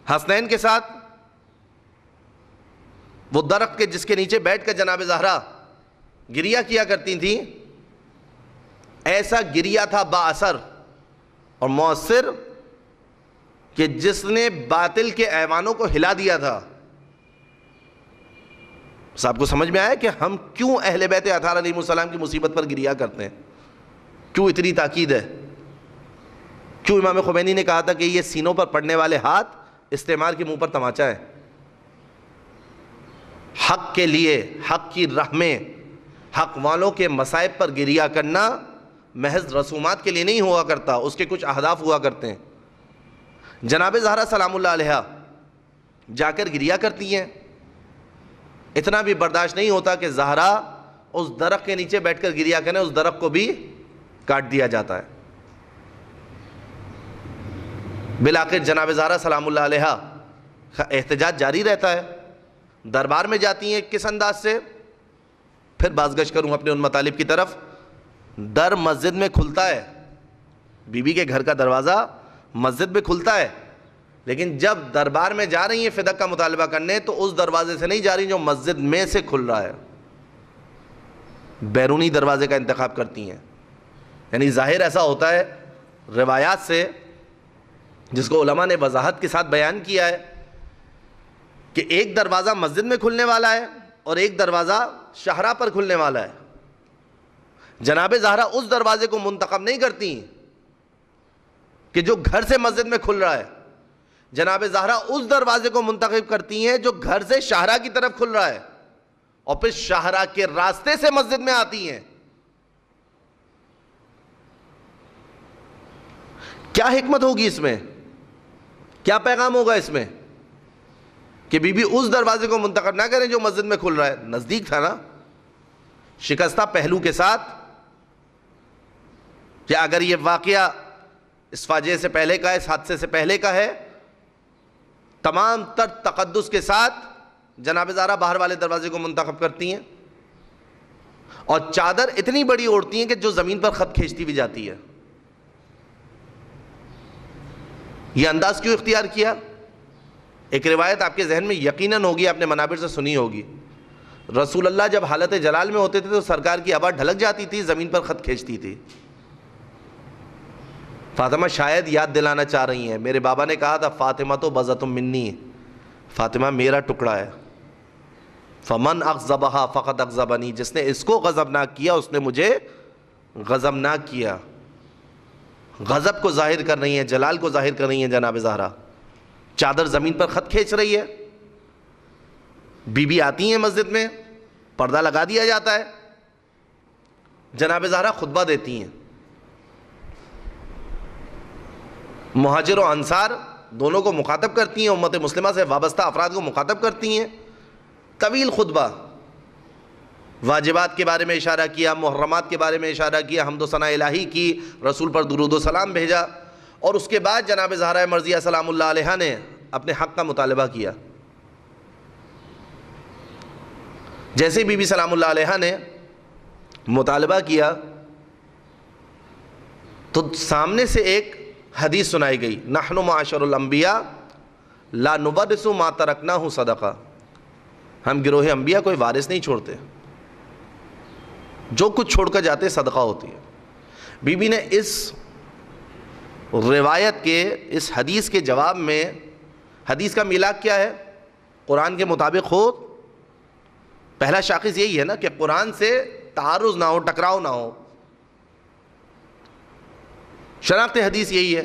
حسنین کے ساتھ, وہ درخت کے جس کے نیچے بیٹھ کر جناب زہرا گریا کیا کرتی تھیں. ایسا گریا تھا با اثر اور مؤثر کہ جس نے باطل کے ایوانوں کو ہلا دیا تھا. صاحب کو سمجھ میں آیا کہ ہم کیوں اہل بیت اطہار علیہ السلام کی مصیبت پر گریا کرتے ہیں, کیوں اتنی تاکید ہے, کیوں امام خمینی نے کہا تھا کہ یہ سینوں پر پڑنے والے ہاتھ استعمار کے منہ پر تماچا ہے. حق کے لیے, حق کی راہ میں حق والوں کے مصائب پر گریا کرنا محض رسومات کے لیے نہیں ہوا کرتا, اس کے کچھ اہداف ہوا کرتے ہیں. جناب زہرا سلام اللہ علیہا جا کر گریا کرتی ہیں. اتنا بھی برداشت نہیں ہوتا کہ زہرا اس درخت کے نیچے بیٹھ کر گریا کریں, اس درخت کو بھی کاٹ دیا جاتا ہے. بالآخر جناب زہرا سلام اللہ علیہا کا احتجاج جاری رہتا ہے. دربار میں جاتی ہیں کس انداز سے, پھر بازگشت کروں اپنے ان مطالب کی طرف. در مسجد میں کھلتا ہے, بی بی کے گھر کا دروازہ مسجد میں کھلتا ہے, لیکن جب دربار میں جا رہی ہیں فدق کا مطالبہ کرنے تو اس دروازے سے نہیں جا رہی جو مسجد میں سے کھل رہا ہے, بیرونی دروازے کا انتخاب کرتی ہیں. یعنی ظاہر ایسا ہوتا ہے روایات سے, جس کو علماء نے وضاحت کے ساتھ بیان کیا ہے, کہ ایک دروازہ مسجد میں کھلنے والا ہے اور ایک دروازہ شاہراہ پر کھلنے والا ہے. جناب زہرا اس دروازے کو منتخب نہیں کرتی کہ جو گھر سے مسجد میں کھل رہا ہے, جناب زہرا اس دروازے کو منتخب کرتی ہیں جو گھر سے شاہراہ کی طرف کھل رہا ہے, اور پھر شاہراہ کے راستے سے مسجد میں آتی ہیں. کیا حکمت ہوگی اس میں, کیا پیغام ہوگا اس میں کہ بی بی اس دروازے کو منتخب نہ کریں جو مسجد میں کھل رہا ہے؟ نزدیک تھا نا, شکستہ پہلو کے ساتھ. کہ اگر یہ واقعہ اس فاجعے سے پہلے کا ہے, اس حادثے سے پہلے کا ہے, تمام تر تقدس کے ساتھ جناب زہرا باہر والے دروازے کو منتخب کرتی ہیں, اور چادر اتنی بڑی اوڑھتی ہیں کہ جو زمین پر خط کھینچتی بھی جاتی ہے. یہ انداز کیوں اختیار کیا؟ ایک روایت آپ کے ذہن میں یقیناً ہوگی, آپ نے منابر سے سنی ہوگی. رسول اللہ جب حالت جلال میں ہوتے تھے تو سرکار کی آواز ڈھلک جاتی تھی, زمین پر خط کھینچتی تھی. فاطمہ شاید یاد دلانا چاہ رہی ہیں, میرے بابا نے کہا تھا فاطمہ تو بضعۃ منی, فاطمہ میرا ٹکڑا ہے. فمن اغضبہا فقد اغضبنی, جس نے اس کو غضبناک کیا اس نے مجھے غضبناک کیا. غضب کو ظاہر کر رہی ہیں, جلال کو ظاہر کر رہی ہیں جناب زہرا. چادر زمین پر خط کھینچ رہی ہے, بی بی آتی ہیں مسجد میں, پردہ لگا دیا جاتا ہے, جناب زہرا خطبہ دیتی ہیں. مہاجر و انصار دونوں کو مخاطب کرتی ہیں, امت مسلمہ سے وابستہ افراد کو مخاطب کرتی ہیں. طویل خطبہ, واجبات کے بارے میں اشارہ کیا, محرمات کے بارے میں اشارہ کیا, حمد و ثنا الہی کی, رسول پر درود و سلام بھیجا, اور اس کے بعد جناب زہرا مرضیہ سلام اللہ علیہا نے اپنے حق کا مطالبہ کیا. جیسے بی بی سلام اللہ علیہا نے مطالبہ کیا تو سامنے سے ایک حدیث سنائی گئی, نحن معاشر الانبیاء لا نورث ما ترکناہ صدقہ, ہم گروہ انبیاء کوئی وارث نہیں چھوڑتے, جو کچھ چھوڑ کر جاتے صدقہ ہوتی ہے. بی بی نے اس روایت کے, اس حدیث کے جواب میں, حدیث کا میلاک کیا ہے؟ قرآن کے مطابق ہو, پہلا شاخص یہی ہے نا کہ قرآن سے تعارض نہ ہو, ٹکراؤ نہ ہو. شناخت حدیث یہی ہے,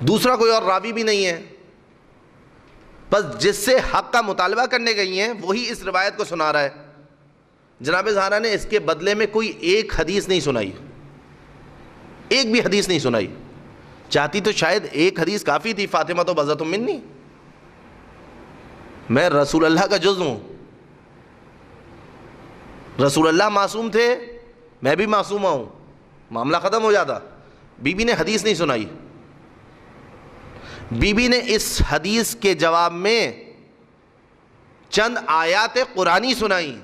دوسرا کوئی اور راوی بھی نہیں ہے, بس جس سے حق کا مطالبہ کرنے گئی ہیں وہی اس روایت کو سنا رہا ہے. جناب زہرا نے اس کے بدلے میں کوئی ایک حدیث نہیں سنائی، ایک بھی حدیث نہیں سنائی. چاہتی تو شاید ایک حدیث کافی تھی، فاطمہ تو بضعۃ منی، میں رسول اللہ کا جز ہوں، رسول اللہ معصوم تھے، میں بھی معصومہ ہوں، معاملہ ختم ہو جاتا. بی بی نے حدیث نہیں سنائی. بی بی نے اس حدیث کے جواب میں چند آیات قرآنی سنائی.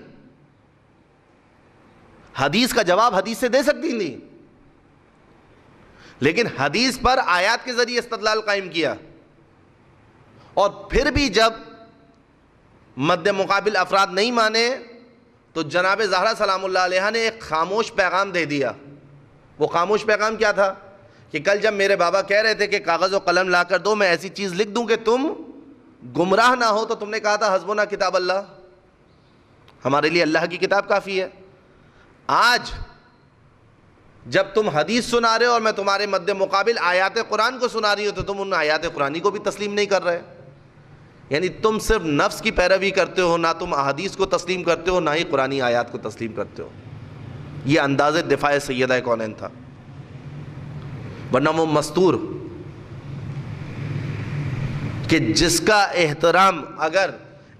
حدیث کا جواب حدیث سے دے سکتی تھی، لیکن حدیث پر آیات کے ذریعے استدلال قائم کیا. اور پھر بھی جب مد مقابل افراد نہیں مانے تو جناب زہرا سلام اللہ علیہا نے ایک خاموش پیغام دے دیا. وہ خاموش پیغام کیا تھا کہ کل جب میرے بابا کہہ رہے تھے کہ کاغذ و قلم لا کر دو، میں ایسی چیز لکھ دوں کہ تم گمراہ نہ ہو، تو تم نے کہا تھا حسبنا کتاب اللہ، ہمارے لیے اللہ کی کتاب کافی ہے. آج جب تم حدیث سنا رہے ہو اور میں تمہارے مد مقابل آیات قرآن کو سنا رہی ہوں، تو تم ان آیات قرآنی کو بھی تسلیم نہیں کر رہے. یعنی تم صرف نفس کی پیروی کرتے ہو، نہ تم احادیث کو تسلیم کرتے ہو، نہ ہی قرآنی آیات کو تسلیم کرتے ہو. یہ انداز دفاع سیدہ کونین تھا. ورنہ وہ مستور کہ جس کا احترام اگر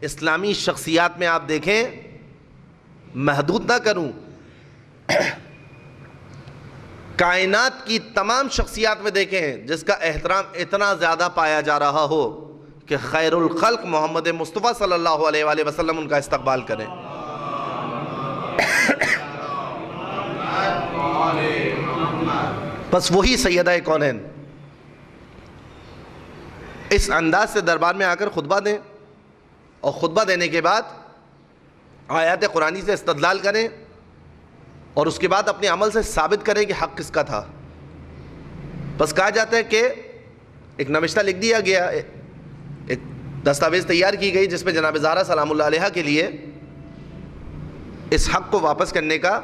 اسلامی شخصیات میں آپ دیکھیں، محدود نہ کروں، کائنات کی تمام شخصیات میں دیکھیں جس کا احترام اتنا زیادہ پایا جا رہا ہو کہ خیر الخلق محمد مصطفیٰ صلی اللہ علیہ وآلہ وسلم ان کا استقبال کریں. بس وہی سیدہ کونین اس انداز سے دربار میں آ کر خطبہ دیں، اور خطبہ دینے کے بعد آیات قرآنی سے استدلال کریں، اور اس کے بعد اپنے عمل سے ثابت کریں کہ حق کس کا تھا. بس کہا جاتا ہے کہ ایک نوشتہ لکھ دیا گیا، ایک دستاویز تیار کی گئی جس میں جناب زہرا سلام اللہ علیہا کے لیے اس حق کو واپس کرنے کا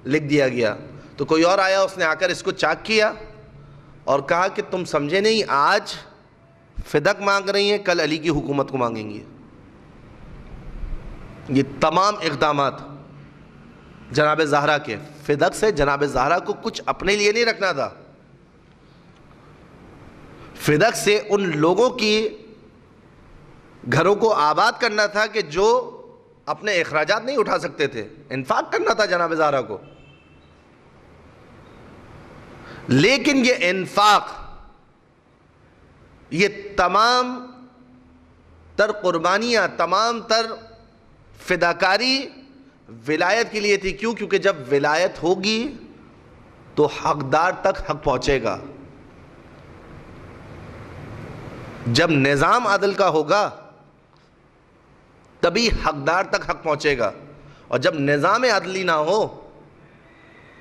لکھ دیا گیا. تو کوئی اور آیا، اس نے آ کر اس کو چاک کیا اور کہا کہ تم سمجھے نہیں، آج فدق مانگ رہی ہیں، کل علی کی حکومت کو مانگیں گی. یہ تمام اقدامات جناب زہرا کے، فدق سے جناب زہرا کو کچھ اپنے لیے نہیں رکھنا تھا، فدق سے ان لوگوں کی گھروں کو آباد کرنا تھا کہ جو اپنے اخراجات نہیں اٹھا سکتے تھے. انفاق کرنا تھا جناب زہرا کو. لیکن یہ انفاق، یہ تمام تر قربانیاں، تمام تر فداکاری ولایت کے لیے تھی. کیوں؟ کیونکہ جب ولایت ہوگی تو حقدار تک حق پہنچے گا. جب نظام عدل کا ہوگا تبھی حقدار تک حق پہنچے گا، اور جب نظام عدلی نہ ہو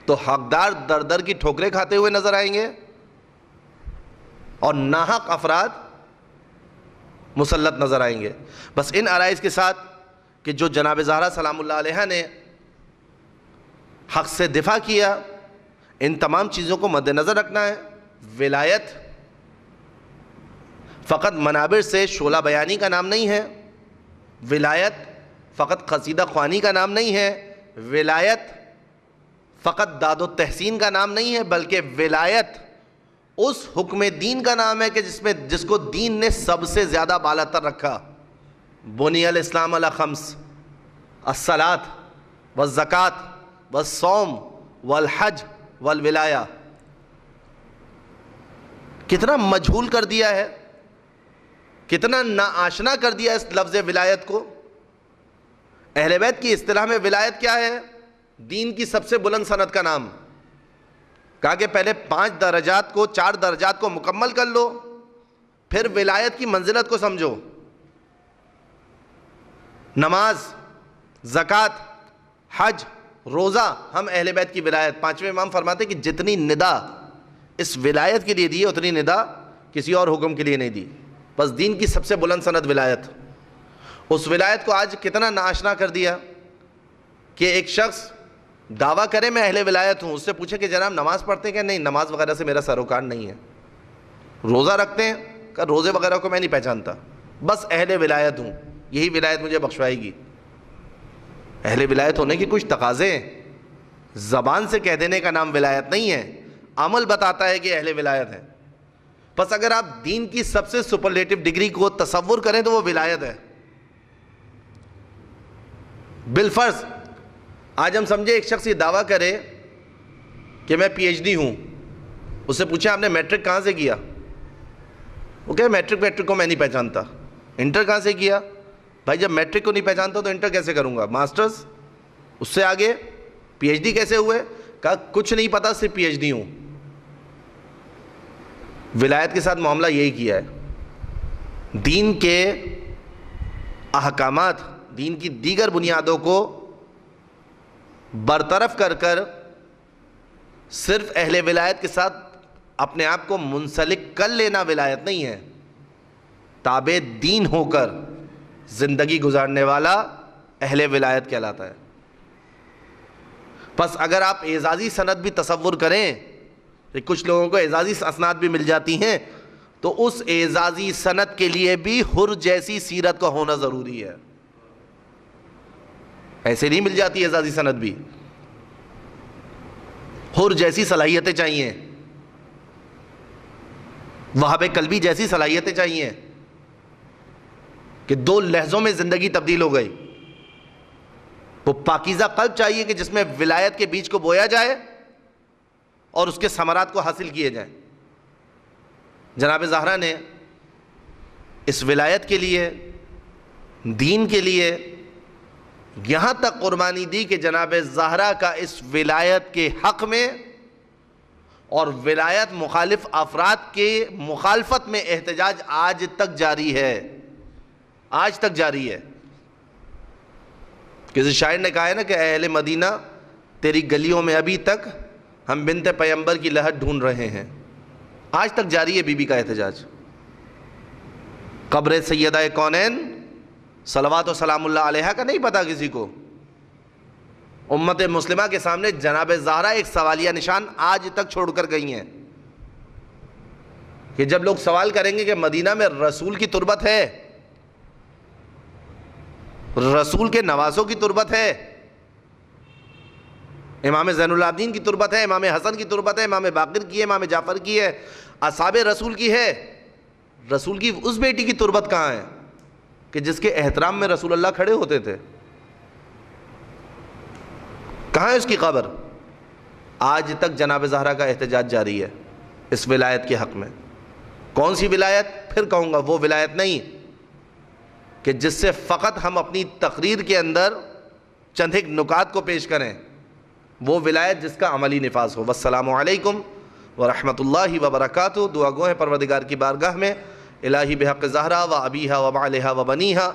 تو حقدار در در کی ٹھوکریں کھاتے ہوئے نظر آئیں گے اور ناحق افراد مسلط نظر آئیں گے. بس ان عرائض کے ساتھ کہ جو جناب زہرا سلام اللہ علیہا نے حق سے دفاع کیا، ان تمام چیزوں کو مد نظر رکھنا ہے. ولایت فقط منابر سے شعلہ بیانی کا نام نہیں ہے، ولایت فقط قصیدہ خوانی کا نام نہیں ہے، ولایت فقط داد و تحسین کا نام نہیں ہے، بلکہ ولایت اس حکم دین کا نام ہے کہ جس کو دین نے سب سے زیادہ بالاتر رکھا. بنی الاسلام علی خمس، الصلاۃ والزکوٰۃ والصوم والحج والولایہ. کتنا مجہول کر دیا ہے، کتنا ناآشنا کر دیا اس لفظ ولایت کو. اہل بیت کی اصطلاح میں ولایت کیا ہے؟ دین کی سب سے بلند سند کا نام. کہا کہ پہلے 4 درجات کو مکمل کر لو، پھر ولایت کی منزلت کو سمجھو. نماز، زکوٰۃ، حج، روزہ، ہم اہل بیت کی ولایت. 5ویں امام فرماتے کہ جتنی ندا اس ولایت کے لیے دی اتنی ندا کسی اور حکم کے لیے نہیں دی. بس دین کی سب سے بلند سند ولایت. اس ولایت کو آج کتنا ناآشنا کر دیا کہ ایک شخص دعویٰ کرے میں اہل ولایت ہوں، اس سے پوچھے کہ جناب نماز پڑھتے ہیں کہ نہیں؟ نماز وغیرہ سے میرا سروکار نہیں ہے. روزہ رکھتے ہیں کہ روزے وغیرہ کو میں نہیں پہچانتا، بس اہل ولایت ہوں، یہی ولایت مجھے بخشوائے گی. اہل ولایت ہونے کے کچھ تقاضے ہیں. زبان سے کہہ دینے کا نام ولایت نہیں ہے، عمل بتاتا ہے کہ اہل ولایت ہے. بس اگر آپ دین کی سب سے سپرلیٹو ڈگری کو تصور کریں تو وہ ولایت ہے. بالفرض آج ہم سمجھے ایک شخص یہ دعویٰ کرے کہ میں پی ایچ ڈی ہوں، اس سے پوچھیں آپ نے میٹرک کہاں سے کیا؟ وہ کہے میٹرک کو میں نہیں پہچانتا. انٹر کہاں سے کیا؟ بھائی جب میٹرک کو نہیں پہچانتا تو انٹر کیسے کروں گا؟ ماسٹرز، اس سے آگے پی ایچ ڈی کیسے ہوئے؟ کہا کچھ نہیں پتا، صرف پی ایچ ڈی ہوں. ولایت کے ساتھ معاملہ یہی کیا ہے. دین کے احکامات، دین کی دیگر بنیادوں کو برطرف کر کر صرف اہل ولایت کے ساتھ اپنے آپ کو منسلک کر لینا ولایت نہیں ہے. تابع دین ہو کر زندگی گزارنے والا اہل ولایت کہلاتا ہے. پس اگر آپ اعزازی سند بھی تصور کریں کہ کچھ لوگوں کو اعزازی اسناد بھی مل جاتی ہیں، تو اس اعزازی سند کے لیے بھی حر جیسی سیرت کا ہونا ضروری ہے. ایسے نہیں مل جاتی اعزازی سند بھی، حر جیسی صلاحیتیں چاہیے، وہاب قلبی جیسی صلاحیتیں چاہیے کہ 2 لحظوں میں زندگی تبدیل ہو گئی. وہ پاکیزہ قلب چاہیے کہ جس میں ولایت کے بیج کو بویا جائے اور اس کے ثمرات کو حاصل کیے جائیں. جناب زہرا نے اس ولایت کے لیے، دین کے لیے یہاں تک قربانی دی کہ جناب زہرا کا اس ولایت کے حق میں اور ولایت مخالف افراد کے مخالفت میں احتجاج آج تک جاری ہے. آج تک جاری ہے. کسی شاعر نے کہا ہے نا کہ اے اہل مدینہ تیری گلیوں میں ابھی تک ہم بنت پیمبر کی لہٹ ڈھونڈ رہے ہیں. آج تک جاری ہے بی بی کا احتجاج. قبر سیدہ کونین صلوات و سلام اللہ علیہا کا نہیں پتا کسی کو. امت مسلمہ کے سامنے جناب زہرا ایک سوالیہ نشان آج تک چھوڑ کر گئی ہیں کہ جب لوگ سوال کریں گے کہ مدینہ میں رسول کی تربت ہے، رسول کے نواسوں کی تربت ہے، امام زین العابدین کی تربت ہے، امام حسن کی تربت ہے، امام باقر کی ہے، امام جعفر کی ہے، اصحاب رسول کی ہے، رسول کی اس بیٹی کی تربت کہاں ہے کہ جس کے احترام میں رسول اللہ کھڑے ہوتے تھے؟ کہاں ہے اس کی قبر؟ آج تک جناب زہرا کا احتجاج جاری ہے اس ولایت کے حق میں. کون سی ولایت؟ پھر کہوں گا وہ ولایت نہیں کہ جس سے فقط ہم اپنی تقریر کے اندر چند ایک نکات کو پیش کریں، وہ ولایت جس کا عملی نفاذ ہو. والسلام علیکم ورحمۃ اللہ وبرکاتہ. دعا گو ہیں پروردگار کی بارگاہ میں، الہی بحق زہرا و ابیہا و بعلہا و بنیہا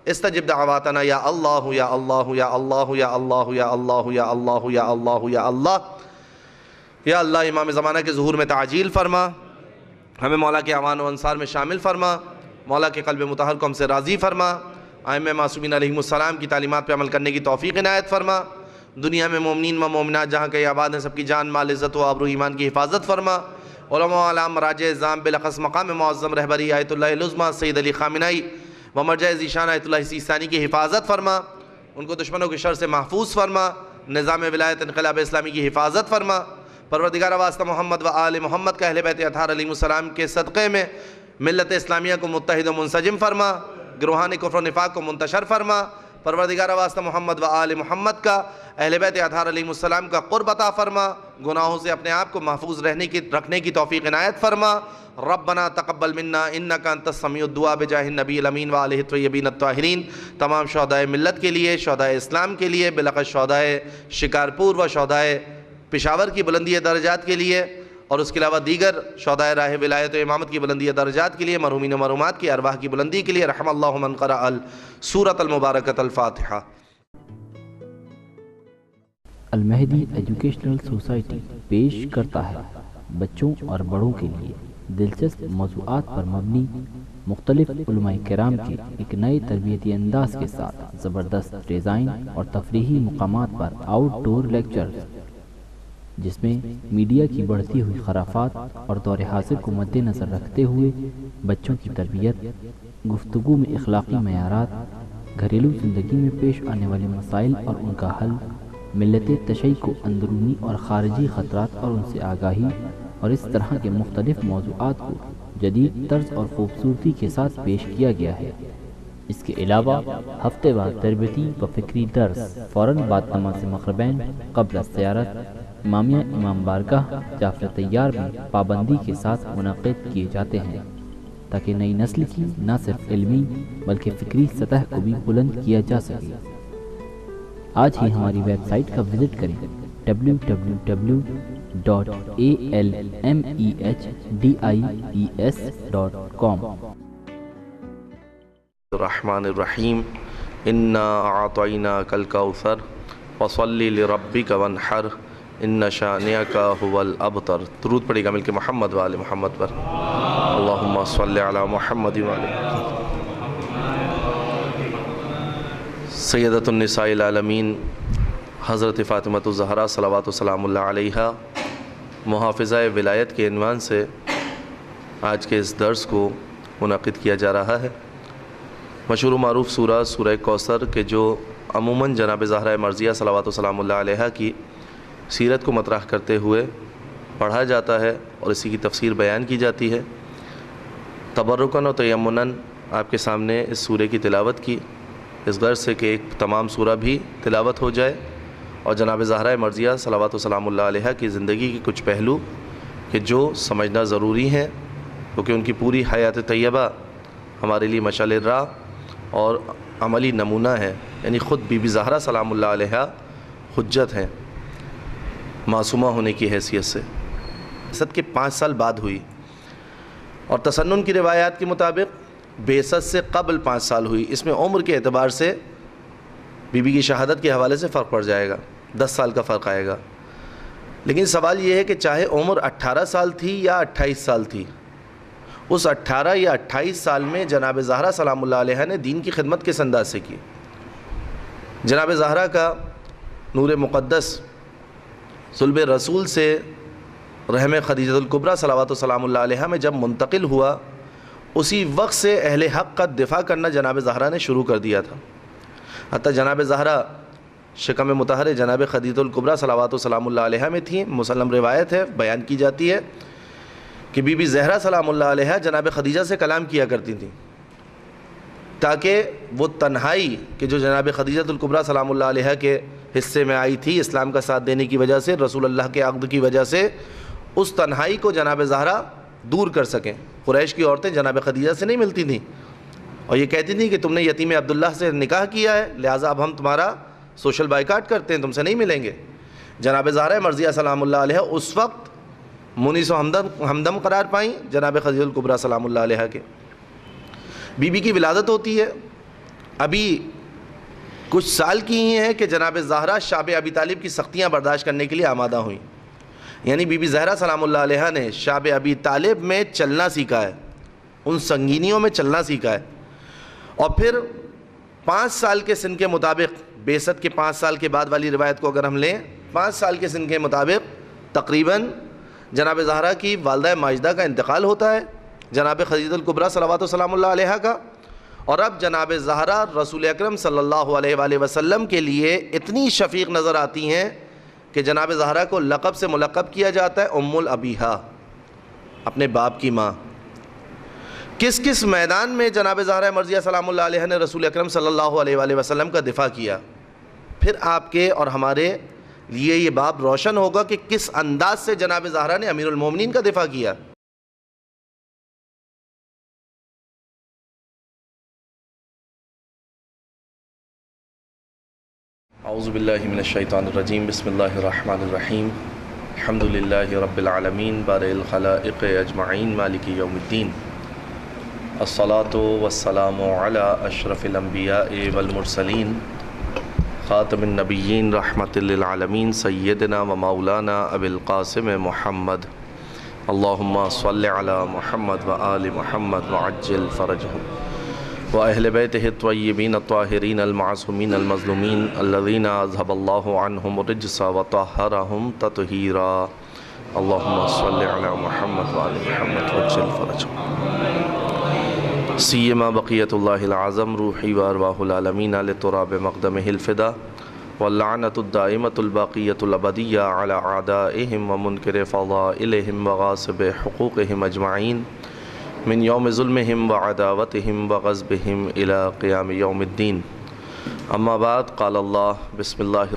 استجب دعواتنا یا اللہ یا اللہ یا اللہ یا اللہ یا اللہ یا اللہ یا اللہ یا اللہ. یا اللہ امام زمانہ کے ظہور میں تعجیل فرما، ہمیں مولا کے اعوان و انصار میں شامل فرما، مولا کے قلب مطہر کو ہم سے راضی فرما، ائمہ معصومین علیہم السلام کی تعلیمات پہ عمل کرنے کی توفیق عنایت فرما. دنیا میں مومنین و مومنات جہاں کہیں آباد ہیں سب کی جان مال عزت و آبرو ایمان کی حفاظت فرما. علماء علام مراجع اعظام بلخص مقام معظم رہبری آیت اللہ العظمیٰ سید علی خامنائی و مرجع ذیشان آیت اللہ سیستانی کی حفاظت فرما. ان کو دشمنوں کے شر سے محفوظ فرما. نظام ولایت انقلاب اسلامی کی حفاظت فرما. پروردگار واسطہ محمد و آل محمد کا اہل بیت اطہار علیہ السلام کے صدقے میں ملت اسلامیہ کو متحد و منسجم فرما، گروہان کفر و نفاق کو منتشر فرما. پروردگار واسطہ محمد و آل محمد کا اہل بیت اطہار علیہ السلام کا قرب عطا فرما، گناہوں سے اپنے آپ کو محفوظ رکھنے کی توفیق عنایت فرما. ربنا تقبل منا انک انت السمیع الدعاء بجاہ النبی الامین و آلہ الطیبین الطاہرین. تمام شہدائے ملت کے لیے، شہدائے اسلام کے لیے، بلخص شہدائے شکارپور و شہدائے پشاور کی بلندی درجات کے لیے، اور اس کے علاوہ دیگر شہدائے راہ ولایت و امامت کی بلندی درجات کے لیے، مرحومین و مرحومات کی ارواح کی بلندی کے لیے. رحم اللہ من قرأ سورۃ المبارکۃ الفاتحہ. المہدی ایجوکیشنل سوسائٹی پیش کرتا ہے بچوں اور بڑوں کے لیے دلچسپ موضوعات پر مبنی مختلف علماء کرام کے ایک نئے تربیتی انداز کے ساتھ زبردست ڈیزائن اور تفریحی مقامات پر آؤٹ ڈور لیکچر، جس میں میڈیا کی بڑھتی ہوئی خرافات اور دور حاضر کو مد نظر رکھتے ہوئے بچوں کی تربیت، گفتگو میں اخلاقی معیارات، گھریلو زندگی میں پیش آنے والے مسائل اور ان کا حل، ملت تشیع کو اندرونی اور خارجی خطرات اور ان سے آگاہی، اور اس طرح کے مختلف موضوعات کو جدید طرز اور خوبصورتی کے ساتھ پیش کیا گیا ہے۔ اس کے علاوہ ہفتے وار تربیتی و فکری درس فوراً بعد نماز مغربین قبل السیارت امامیہ امام بارگاہ جعفر طیار میں پابندی کے ساتھ منعقد کیے جاتے ہیں، تاکہ نئی نسل کی نہ صرف علمی بلکہ فکری سطح کو بھی بلند کیا جا سکے۔ آج ہی ہماری ویب سائٹ کا وزٹ کریں www.almehdies.com۔ الرحمن الرحیم انا اعطیناک الکوثر فصلی لربک وانحر ان شانئک هو الابتر۔ درود پڑھے گا مل کے محمد وآل محمد پر۔ اللہم صلی علی محمد وآل محمد۔ سیدۃ النساء العالمین حضرت فاطمۃ الزہرا صلوات السلام اللہ علیہا محافظہ ولایت کے عنوان سے آج کے اس درس کو منعقد کیا جا رہا ہے۔ مشہور و معروف سورہ کوثر کے جو عموماً جناب زہرا مرضیہ صلوات السلام اللہ علیہا کی سیرت کو مطرح کرتے ہوئے پڑھا جاتا ہے اور اسی کی تفسیر بیان کی جاتی ہے۔ تبرکاً و تیمناً آپ کے سامنے اس سورہ کی تلاوت کی، اس غرض سے کہ ایک تمام سورہ بھی تلاوت ہو جائے اور جناب زہرا مرضیہ صلوات السلام اللہ علیہا کی زندگی کے کچھ پہلو کہ جو سمجھنا ضروری ہیں، کیونکہ ان کی پوری حیات طیبہ ہمارے لیے مشعل راہ اور عملی نمونہ ہے۔ یعنی خود بی بی زہرا سلام اللہ علیہا حجت ہیں معصومہ ہونے کی حیثیت سے۔ بعثت کے 5 سال بعد ہوئی اور تسنن کی روایات کے مطابق بعثت سے قبل 5 سال ہوئی۔ اس میں عمر کے اعتبار سے بی بی کی شہادت کے حوالے سے فرق پڑ جائے گا، 10 سال کا فرق آئے گا۔ لیکن سوال یہ ہے کہ چاہے عمر 18 سال تھی یا 28 سال تھی، اس 18 یا 28 سال میں جناب زہرا سلام اللہ علیہ نے دین کی خدمت کس انداز سے کی؟ جناب زہرا کا نور مقدس صلب رسول سے رحم خدیجہ الکبریٰ صلوات السلام اللہ علیہ میں جب منتقل ہوا، اسی وقت سے اہل حق کا دفاع کرنا جناب زہرا نے شروع کر دیا تھا۔ حتیٰ جناب زہرا شکم مطہر جناب خدیجہ الکبریٰ صلوات السلام اللہ علیہ میں تھیں۔ مسلم روایت ہے، بیان کی جاتی ہے کہ بی بی زہرا سلام اللہ علیہ جناب خدیجہ سے کلام کیا کرتی تھیں، تاکہ وہ تنہائی کہ جو جناب خدیجہ الکبریٰ سلام اللہ علیہ کے حصے میں آئی تھی اسلام کا ساتھ دینے کی وجہ سے، رسول اللہ کے عقد کی وجہ سے، اس تنہائی کو جناب زہرا دور کر سکیں۔ قریش کی عورتیں جناب خدیجہ سے نہیں ملتی تھیں اور یہ کہتی تھیں کہ تم نے یتیم عبداللہ سے نکاح کیا ہے، لہٰذا اب ہم تمہارا سوشل بائیکاٹ کرتے ہیں، تم سے نہیں ملیں گے۔ جناب زہرا مرضیہ سلام اللہ علیہ اس وقت مونس و ہمدم قرار پائیں جناب خدیجہ الکبریٰ سلام اللہ علیہ کے۔ بی بی کی ولادت ہوتی ہے، ابھی کچھ سال کی ہی ہیں کہ جناب زہرا شاب ابی طالب کی سختیاں برداشت کرنے کے لیے آمادہ ہوئیں۔ یعنی بی بی زہرا سلام اللہ علیہ نے شاب ابی طالب میں چلنا سیکھا ہے، ان سنگینیوں میں چلنا سیکھا ہے، اور پھر 5 سال کے سن کے مطابق، بعثت کے 5 سال کے بعد والی روایت کو اگر ہم لیں، 5 سال کے سن کے مطابق تقریباً جناب زہرا کی والدہ ماجدہ کا انتقال ہوتا ہے، جناب خدیجہ الکبریٰ صلوات السلام اللہ علیہ کا، اور اب جناب زہرا رسول اکرم صلی اللہ علیہ وآلہ وسلم کے لیے اتنی شفیق نظر آتی ہیں کہ جناب زہرا کو لقب سے ملقب کیا جاتا ہے ام الابیہا، اپنے باپ کی ماں۔ کس کس میدان میں جناب زہرا مرضیہ سلام اللہ علیہ نے رسول اکرم صلی اللہ علیہ وآلہ وسلم کا دفاع کیا؟ پھر آپ کے اور ہمارے لیے یہ باب روشن ہوگا کہ کس انداز سے جناب زہرا نے امیر المومنین کا دفاع کیا۔ اعوذ باللہ من الشیطان الرجیم، بسم اللہ الرحمن الرحیم، الحمدللہ رب العالمین، بارئ الخلائق اجمعین، مالک یوم الدین، الصلاۃ والسلام علی اشرف الانبیاء والمرسلین، خاتم النبیین، رحمت للعالمین، سیدنا و مولانا ابی القاسم محمد، اللہم صلی علی محمد و آل محمد وعجل فرجہم وأهل بيته الطيبين الطاهرين المعصومين المظلومين الذين أذهب الله عنهم الرجس وطهرهم تطهيرا، اللهم صل على محمد وآل محمد وعجل فرجهم۔ سیما بقیت اللہ العظم روحی و ارواح العالمین لتراب مقدمہ الفدا واللعنۃ الدائمۃ الباقیۃ الابدیہ علی اعدائہم ومنکر فضائلہم وغاصب حقوقہم اجمعین من یوم ظلمہم وعداوتہم وغضبہم الی قیام یوم الدین. اما بعد قال اللہ بسم اللہ.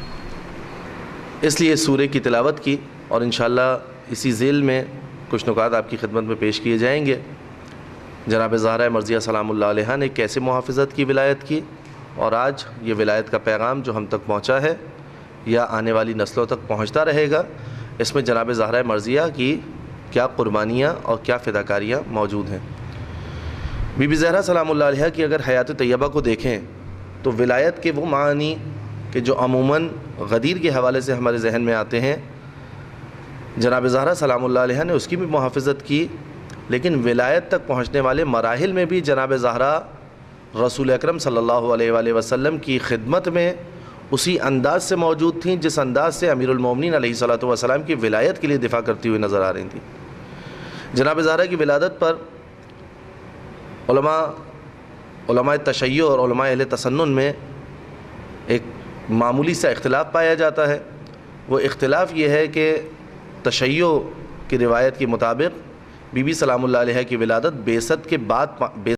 اس لیے سورہ کی تلاوت کی اور انشاءاللہ اسی ذیل میں کچھ نکات آپ کی خدمت میں پیش کیے جائیں گے. جناب زہرہ مرضیہ سلام اللہ علیہا نے کیسے محافظت کی ولایت کی، اور آج یہ ولایت کا پیغام جو ہم تک پہنچا ہے یا آنے والی نسلوں تک پہنچتا رہے گا، اس میں جناب زہرہ مرضیہ کی کیا قربانیاں اور کیا فداکاریاں موجود ہیں. بی بی زہرہ سلام اللہ علیہا کی اگر حیات طیبہ کو دیکھیں تو ولایت کے وہ معنی کہ جو عموماً غدیر کے حوالے سے ہمارے ذہن میں آتے ہیں، جناب زہرہ سلام اللہ علیہا نے اس کی بھی محافظت کی، لیکن ولایت تک پہنچنے والے مراحل میں بھی جناب زہرہ رسول اکرم صلی اللہ علیہ وآلہ وسلم کی خدمت میں اسی انداز سے موجود تھیں جس انداز سے امیر المومنین علیہ الصلوۃ والسلام کی ولایت کے لیے دفاع کرتی ہوئی نظر آ رہی تھیں. جناب زہرہ کی ولادت پر علماء تشیع اور علماء اہل تسنن میں ایک معمولی سا اختلاف پایا جاتا ہے. وہ اختلاف یہ ہے کہ تشیع کی روایت کے مطابق بی بی سلام اللہ علیہ کی ولادت بعثت کے بعد